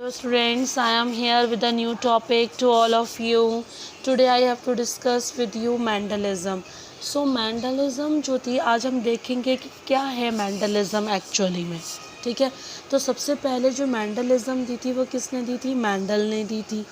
Students, I am here with a new topic to all of you. Today I have to discuss with you Mandalism. So Mandalism जो थी आज हम देखेंगे कि क्या है Mandalism एक्चुअली में. ठीक है, तो सबसे पहले जो मैंडलिज्म दी थी वो किसने दी थी? मैंडल ने दी थी.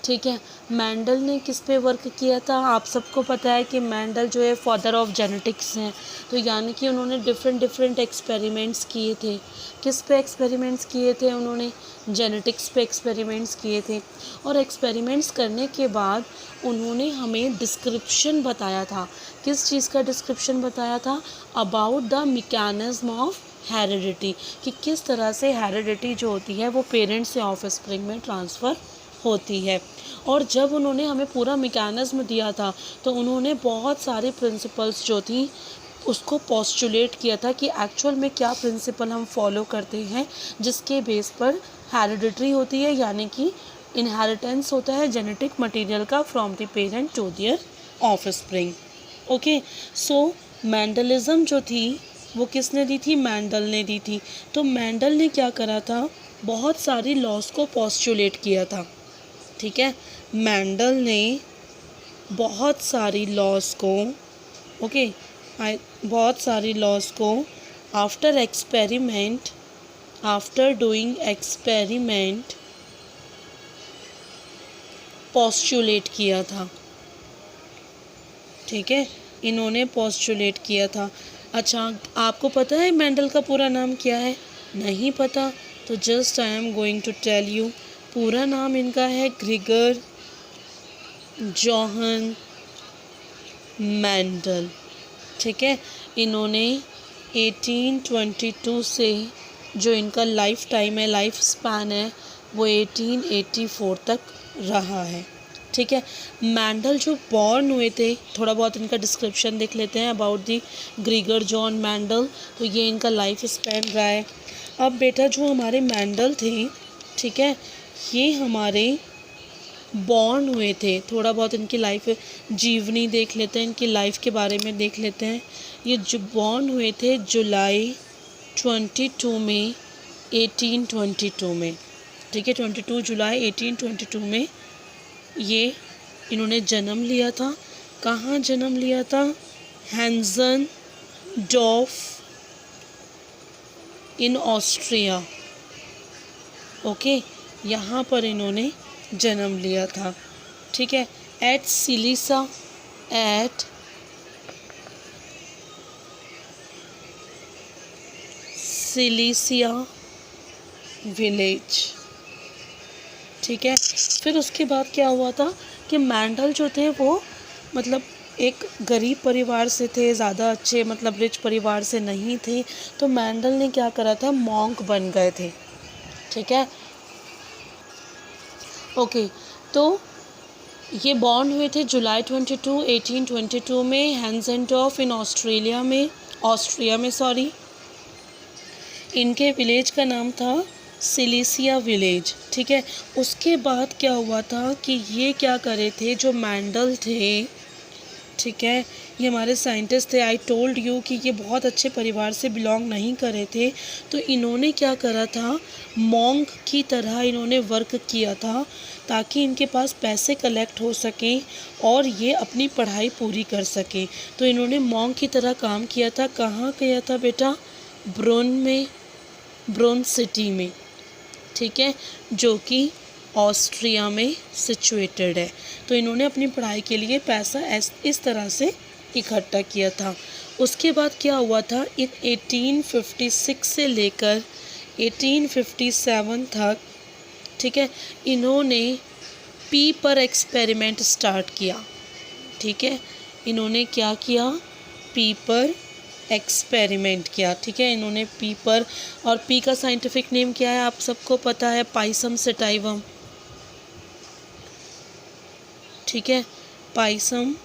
ठीक है, मैंडल ने किस पे वर्क किया था? आप सबको पता है कि मैंडल जो है फादर ऑफ जेनेटिक्स हैं. तो यानी कि उन्होंने डिफरेंट एक्सपेरिमेंट्स किए थे. किस पे एक्सपेरिमेंट्स किए थे? उन्होंने जेनेटिक्स पे एक्सपेरिमेंट्स किए थे. और एक्सपेरिमेंट्स करने के बाद उन्होंने हमें डिस्क्रिप्शन बताया था. किस चीज़ का डिस्क्रिप्शन बताया था? About the mechanism of heredity, कि किस तरह से हेरिडिटी जो होती है वो पेरेंट्स से ऑफस्प्रिंग में ट्रांसफ़र होती है. और जब उन्होंने हमें पूरा मैकेनिज्म दिया था तो उन्होंने बहुत सारे प्रिंसिपल्स जो थी उसको पोस्टुलेट किया था कि एक्चुअल में क्या प्रिंसिपल हम फॉलो करते हैं जिसके बेस पर हेरिडिटरी होती है, यानी कि इनहेरिटेंस होता है जेनेटिक मटेरियल का from the parent to their offspring. Okay, so Mendelism जो थी वो किसने दी थी? मैंडल ने दी थी. तो मैंडल ने क्या करा था? बहुत सारी लॉज को पोस्टुलेट किया था. ठीक है, मैंडल ने बहुत सारी लॉज को बहुत सारी लॉज को आफ्टर डूइंग एक्सपेरिमेंट पोस्टुलेट किया था. ठीक है, इन्होंने पोस्टुलेट किया था. अच्छा, आपको पता है मैंडल का पूरा नाम क्या है? नहीं पता? तो just I am going to tell you. पूरा नाम इनका है ग्रेगर जोहन मैंडल. ठीक है, इन्होंने 1822 से जो इनका लाइफ टाइम है, लाइफ स्पैन है, वो 1884 तक रहा है. ठीक है, मैंडल जो बॉर्न हुए थे, थोड़ा बहुत इनका डिस्क्रिप्शन देख लेते हैं about the Gregor John Mendel. तो ये इनका लाइफ स्पैन रहा है. अब बेटा जो हमारे मैंडल थे, ठीक है, ये हमारे बॉर्न हुए थे. थोड़ा बहुत इनकी लाइफ जीवनी देख लेते हैं, इनकी लाइफ के बारे में देख लेते हैं. ये जो बॉर्न हुए थे जुलाई 22 में 1822 में. ठीक है, 22 जुलाई 1822 में ये इन्होंने जन्म लिया था. कहाँ जन्म लिया था? हैंजेनडॉर्फ इन ऑस्ट्रिया. ओके, यहाँ पर इन्होंने जन्म लिया था. ठीक है, एट सिलीसिया विलेज. ठीक है, फिर उसके बाद क्या हुआ था कि मैंडल जो थे वो मतलब एक गरीब परिवार से थे, ज़्यादा अच्छे मतलब रिच परिवार से नहीं थे. तो मैंडल ने क्या करा था? मॉन्क बन गए थे. ठीक है, ओके, तो ये बॉर्न हुए थे जुलाई 22 1822 में हैंजेनडॉर्फ इन ऑस्ट्रिया में. इनके विलेज का नाम था सिलीसिया विलेज. ठीक है, उसके बाद क्या हुआ था कि ये क्या करे थे, जो मैंडल थे, ठीक है, ये हमारे साइंटिस्ट थे. आई टोल्ड यू कि ये बहुत अच्छे परिवार से बिलोंग नहीं करे थे. तो इन्होंने क्या करा था? मॉन्क की तरह इन्होंने वर्क किया था ताकि इनके पास पैसे कलेक्ट हो सकें और ये अपनी पढ़ाई पूरी कर सकें. तो इन्होंने मॉन्क की तरह काम किया था. कहाँ किया था बेटा? ब्रोन सिटी में. ठीक है, जो कि ऑस्ट्रिया में सिचुएटेड है. तो इन्होंने अपनी पढ़ाई के लिए पैसा इस तरह से इकट्ठा किया था. उसके बाद क्या हुआ था? 1856 से लेकर 1857 तक, ठीक है, इन्होंने पी पर एक्सपेरिमेंट स्टार्ट किया. ठीक है, इन्होंने क्या किया? पी पर एक्सपेरिमेंट किया. ठीक है, इन्होंने पी पर, और पी का साइंटिफिक नेम क्या है आप सबको पता है? Pisum sativum. ठीक है, पाइसम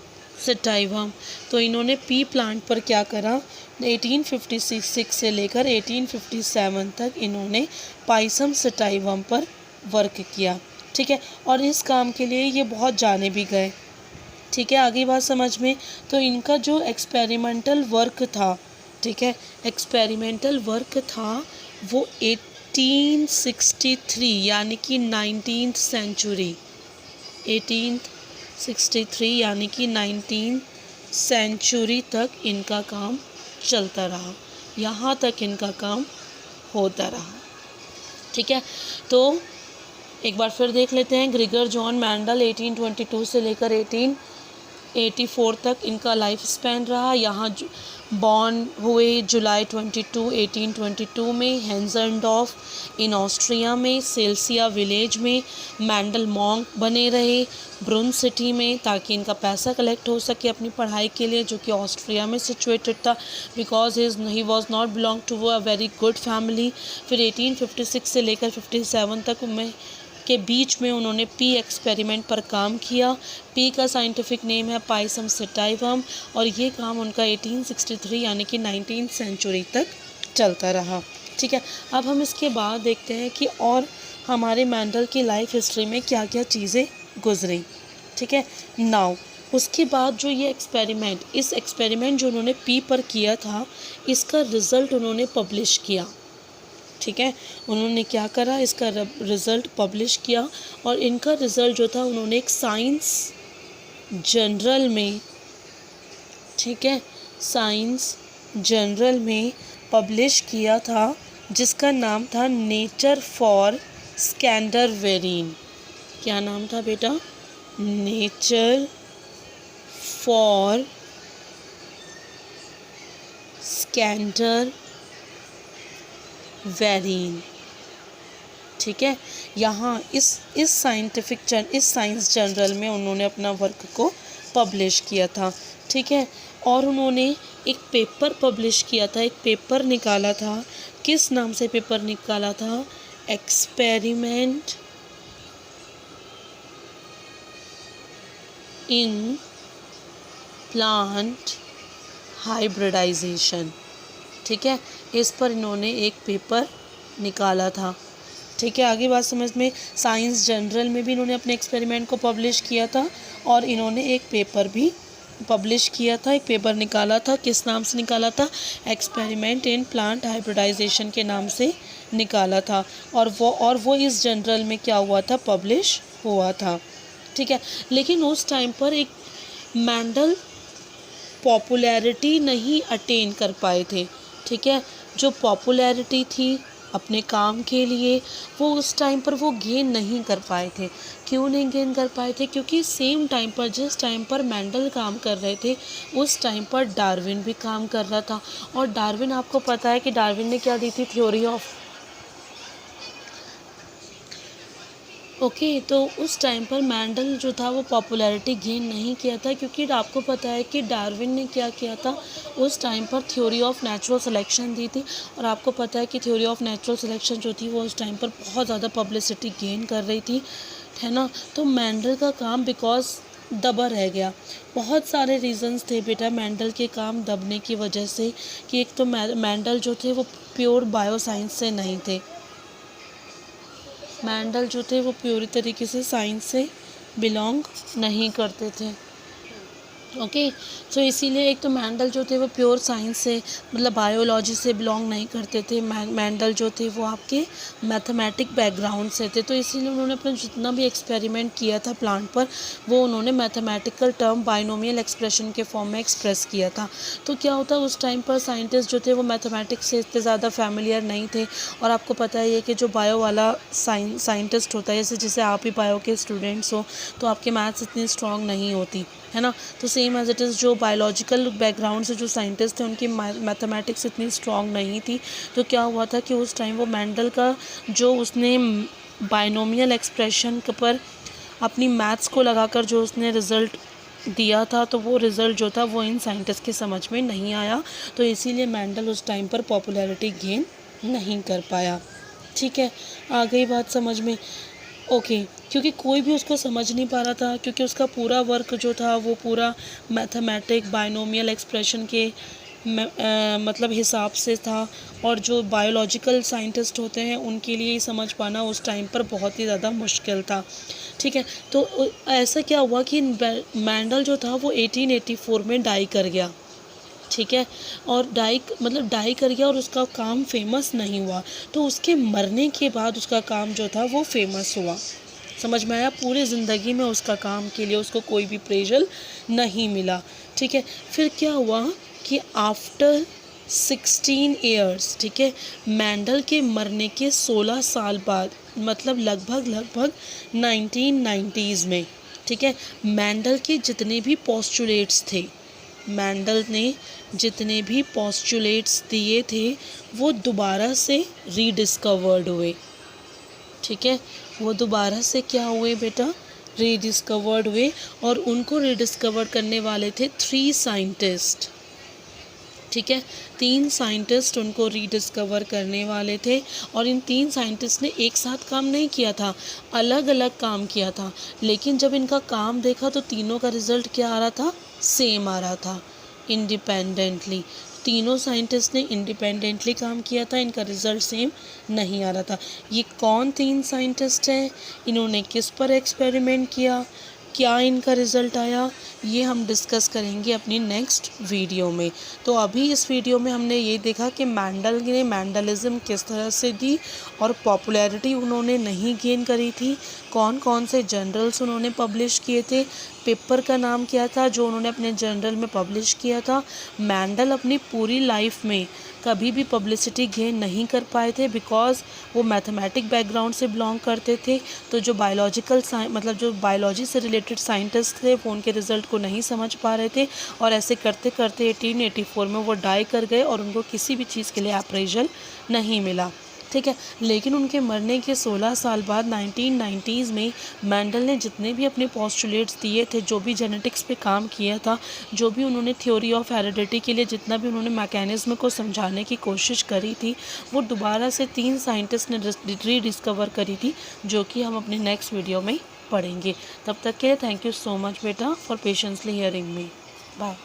सेटाइवम. तो इन्होंने पी प्लांट पर क्या करा? 1856 से लेकर 1857 तक इन्होंने पाइसम सेटाइवम पर वर्क किया. ठीक है, और इस काम के लिए ये बहुत जाने भी गए. ठीक है, आगे बात समझ में. तो इनका जो एक्सपेरिमेंटल वर्क था, ठीक है, एक्सपेरिमेंटल वर्क था वो 1863 यानी कि 19th सेंचुरी, 1863 यानी कि 19th सेंचुरी तक इनका काम चलता रहा, यहाँ तक इनका काम होता रहा। ठीक है, तो एक बार फिर देख लेते हैं। ग्रिगर जॉन मैंडल 1822 से लेकर 1884 तक इनका लाइफ स्पैन रहा। यहाँ बॉर्न हुए जुलाई 22, 1822 में हेंजनडॉर्फ इन ऑस्ट्रिया में, सेल्सिया विलेज में। मैंडल मॉन्क बने रहे ब्रुन सिटी में, ताकि इनका पैसा कलेक्ट हो सके अपनी पढ़ाई के लिए, जो कि ऑस्ट्रिया में सिचुएटेड था, because he was not belong to a very good family. फिर 1856 से लेकर 57 तक में के बीच में उन्होंने पी एक्सपेरिमेंट पर काम किया। पी का साइंटिफिक नेम है पाइसम सेटाइवम, और ये काम उनका 1863 यानी कि 19th सेंचुरी तक चलता रहा। ठीक है, अब हम इसके बाद देखते हैं कि और हमारे मैंडल की लाइफ हिस्ट्री में क्या क्या चीज़ें गुजरी। ठीक है, नाउ उसके बाद जो ये एक्सपेरिमेंट, इस एक्सपेरिमेंट जो उन्होंने पी पर किया था, इसका रिज़ल्ट उन्होंने पब्लिश किया। ठीक है, उन्होंने क्या करा, इसका रिज़ल्ट पब्लिश किया, और इनका रिज़ल्ट जो था उन्होंने एक साइंस जर्नल में, ठीक है, साइंस जर्नल में पब्लिश किया था, जिसका नाम था नेचर फॉर स्कैंडरवेरीन। क्या नाम था बेटा? नेचर फॉर स्कैंडरवेरीन। ठीक है, यहाँ इस साइंस जर्नल में उन्होंने अपना वर्क को पब्लिश किया था। ठीक है, और उन्होंने एक पेपर पब्लिश किया था, एक पेपर निकाला था। किस नाम से पेपर निकाला था? Experiment in plant hybridisation. ठीक है, इस पर इन्होंने एक पेपर निकाला था। ठीक है, आगे बात समझ में। साइंस जर्नल में भी इन्होंने अपने एक्सपेरिमेंट को पब्लिश किया था, और इन्होंने एक पेपर भी पब्लिश किया था, एक पेपर निकाला था। किस नाम से निकाला था? एक्सपेरिमेंट इन प्लांट हाइब्रिडाइजेशन के नाम से निकाला था, और वो इस जर्नल में क्या हुआ था? पब्लिश हुआ था। ठीक है, लेकिन उस टाइम पर एक मैंडल पॉपुलैरिटी नहीं अटेन कर पाए थे। ठीक है, जो पॉपुलैरिटी थी अपने काम के लिए, वो उस टाइम पर वो गेन नहीं कर पाए थे। क्यों नहीं गेन कर पाए थे? क्योंकि सेम टाइम पर, जिस टाइम पर मैंडल काम कर रहे थे, उस टाइम पर डार्विन भी काम कर रहा था। और डार्विन, आपको पता है कि डार्विन ने क्या दी थी? थ्योरी ऑफ तो उस टाइम पर मैंडल जो था वो पॉपुलैरिटी गेन नहीं किया था, क्योंकि आपको पता है कि डार्विन ने क्या किया था, उस टाइम पर थ्योरी ऑफ नेचुरल सिलेक्शन दी थी। और आपको पता है कि थ्योरी ऑफ नेचुरल सिलेक्शन जो थी वो उस टाइम पर बहुत ज़्यादा पब्लिसिटी गेन कर रही थी, है ना। तो मैंडल का काम बिकॉज दबा रह गया। बहुत सारे रीज़न्स थे बेटा मैंडल के काम दबने की वजह से, कि एक तो मैंडल जो थे वो प्योर बायोसाइंस से नहीं थे। मैंडल जो थे वो प्योरी तरीके से साइंस से बिलोंग नहीं करते थे। ओके, सो इसीलिए एक तो मैंडल जो थे वो प्योर साइंस से, मतलब बायोलॉजी से बिलोंग नहीं करते थे। मैंडल जो थे वो आपके मैथमेटिक बैकग्राउंड से थे, तो इसीलिए उन्होंने अपना जितना भी एक्सपेरिमेंट किया था प्लांट पर, वो उन्होंने मैथमेटिकल टर्म बाइनोमियल एक्सप्रेशन के फॉर्म में एक्सप्रेस किया था। तो क्या होता, उस टाइम पर साइंटिस्ट जो थे वो मैथमेटिक्स से इतने ज़्यादा फैमिलियर नहीं थे। और आपको पता ही है कि जो बायो वाला साइंटिस्ट होता है, जैसे आप ही बायो के स्टूडेंट्स हो, तो आपके मैथ्स इतनी स्ट्रॉन्ग नहीं होती, है ना। तो सेम एज इट इज़ जो बायोलॉजिकल बैकग्राउंड से जो साइंटिस्ट थे, उनकी मैथमेटिक्स इतनी स्ट्रॉन्ग नहीं थी। तो क्या हुआ था कि उस टाइम वो मैंडल का जो उसने बाइनोमियल एक्सप्रेशन पर अपनी मैथ्स को लगाकर जो उसने रिज़ल्ट दिया था, तो वो रिज़ल्ट जो था वो इन साइंटिस्ट के समझ में नहीं आया। तो इसीलिए मैंडल उस टाइम पर पॉपुलैरिटी गेन नहीं कर पाया। ठीक है, आ गई बात समझ में। ओके, क्योंकि कोई भी उसको समझ नहीं पा रहा था, क्योंकि उसका पूरा वर्क जो था वो पूरा मैथमेटिक बाइनोमियल एक्सप्रेशन के मतलब हिसाब से था। और जो बायोलॉजिकल साइंटिस्ट होते हैं उनके लिए ही समझ पाना उस टाइम पर बहुत ही ज़्यादा मुश्किल था। ठीक है, तो ऐसा क्या हुआ कि मैंडल जो था वो 1884 में डाई कर गया। ठीक है। और डाई कर गया और उसका काम फेमस नहीं हुआ, तो उसके मरने के बाद उसका काम जो था वो फेमस हुआ। समझ में आया? पूरी ज़िंदगी में उसका काम के लिए उसको कोई भी प्रेज़र नहीं मिला, ठीक है। फिर क्या हुआ कि आफ्टर 16 ईयर्स, ठीक है, मैंडल के मरने के 16 साल बाद, मतलब लगभग 1990s में, ठीक है, मैंडल के जितने भी पोस्टुलेट्स थे, मैंडल ने जितने भी पोस्टुलेट्स दिए थे वो दोबारा से रीडिस्कवर्ड हुए, ठीक है। वो दोबारा से क्या हुए बेटा? रीडिस्कवर्ड हुए। और उनको रीडिस्कवर करने वाले थे 3 साइंटिस्ट, ठीक है। 3 साइंटिस्ट उनको रीडिस्कवर करने वाले थे, और इन 3 साइंटिस्ट ने एक साथ काम नहीं किया था, अलग अलग काम किया था। लेकिन जब इनका काम देखा तो तीनों का रिज़ल्ट क्या आ रहा था? सेम आ रहा था, इंडिपेंडेंटली। तीनों साइंटिस्ट ने इंडिपेंडेंटली काम किया था, इनका रिज़ल्ट सेम नहीं आ रहा था। ये कौन 3 साइंटिस्ट हैं? इन्होंने किस पर एक्सपेरिमेंट किया? क्या इनका रिज़ल्ट आया? ये हम डिस्कस करेंगे अपनी नेक्स्ट वीडियो में। तो अभी इस वीडियो में हमने ये देखा कि मैंडल ने मैंडलिज़्म किस तरह से दी और पॉपुलैरिटी उन्होंने नहीं गेन करी थी। कौन कौन से जर्नल्स उन्होंने पब्लिश किए थे, पेपर का नाम क्या था जो उन्होंने अपने जर्नल में पब्लिश किया था। मैंडल अपनी पूरी लाइफ में कभी भी पब्लिसिटी गेन नहीं कर पाए थे, बिकॉज़ वो मैथमेटिक बैकग्राउंड से बिलोंग करते थे। तो जो जो बायोलॉजी से रिलेटेड साइंटिस्ट थे वो उनके रिज़ल्ट को नहीं समझ पा रहे थे, और ऐसे करते करते 1884 में वो डाई कर गए और उनको किसी भी चीज़ के लिए अप्रेजल नहीं मिला, ठीक है। लेकिन उनके मरने के 16 साल बाद 1990s में मैंडल ने जितने भी अपने पोस्टुलेट्स दिए थे, जो भी जेनेटिक्स पे काम किया था, जो भी उन्होंने थ्योरी ऑफ हेरिडिटी के लिए जितना भी उन्होंने मैकेनिज्म को समझाने की कोशिश करी थी, वो दोबारा से 3 साइंटिस्ट ने रीडिस्कवर करी थी, जो कि हम अपने नेक्स्ट वीडियो में पढ़ेंगे। तब तक के लिए थैंक यू सो मच बेटा for patiently hearing me. Bye.